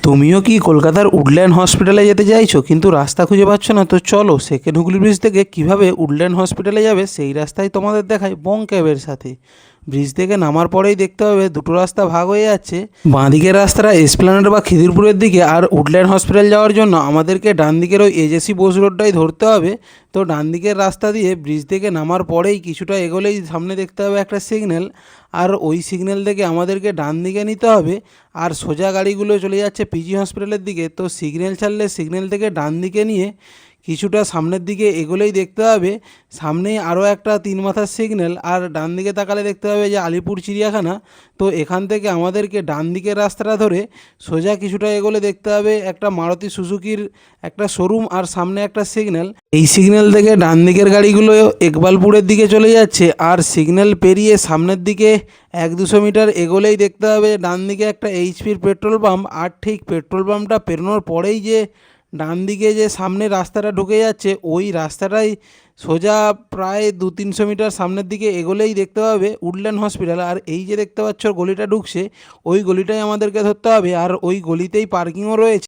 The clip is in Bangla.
তুমিও কি কলকাতার উডল্যান্ড হসপিটালে যেতে চাইছো কিন্তু রাস্তা খুঁজে পাচ্ছ না? তো চলো সেকেন্ড হুগলি ব্রিজ থেকে কিভাবে উডল্যান্ড হসপিটালে যাবে সেই রাস্তায় তোমাদের দেখাই বং ক্যাবের সাথে। ব্রিজ থেকে নামার পরেই দেখতে হবে দুটো রাস্তা ভাগ হয়ে যাচ্ছে। বাঁদিকের রাস্তাটা এসপ্ল্যানেড বা খিদিরপুরের দিকে, আর উডল্যান্ড হসপিটাল যাওয়ার জন্য আমাদেরকে ডান দিকের ওই এজেসি বোস রোডটাই ধরতে হবে। তো ডান দিকের রাস্তা দিয়ে ব্রিজ থেকে নামার পরেই কিছুটা এগোলেই সামনে দেখতে হবে একটা সিগন্যাল, আর ওই সিগন্যাল থেকে আমাদেরকে ডান দিকে নিতে হবে। আর সোজা গাড়িগুলো চলে যাচ্ছে পিজি হসপিটালের দিকে। তো সিগন্যাল ছাড়লে সিগন্যাল থেকে ডান দিকে নিয়ে কিছুটা সামনের দিকে এগোলেই দেখতে হবে সামনেই আরও একটা 3 মাথার সিগন্যাল, আর ডান দিকে তাকালে দেখতে হবে যে আলিপুর চিড়িয়াখানা। তো এখান থেকে আমাদেরকে ডান দিকের রাস্তাটা ধরে সোজা কিছুটা এগোলে দেখতে হবে একটা মারুতি সুজুকির একটা শোরুম, আর সামনে একটা সিগন্যাল। এই সিগন্যাল থেকে ডান দিকের গাড়িগুলো ইকবালপুরের দিকে চলে যাচ্ছে, আর সিগন্যাল পেরিয়ে সামনের দিকে 1-200 মিটার এগোলেই দেখতে হবে ডান দিকে একটা এইচপির পেট্রোল পাম্প। আর ঠিক পেট্রোল পাম্পটা পেরোনোর পরেই যে ডান দিকে যে সামনে রাস্তাটা ঢুকে যাচ্ছে ওই রাস্তাটাই সোজা প্রায় 200-300 মিটার সামনের দিকে এগোলেই দেখতে পাবে উডল্যান্ড হসপিটাল। আর এই যে দেখতে পাচ্ছ গলিটা ঢুকছে ওই গলিটাই আমাদেরকে ধরতে হবে, আর ওই গলিতেই পার্কিংও রয়েছে।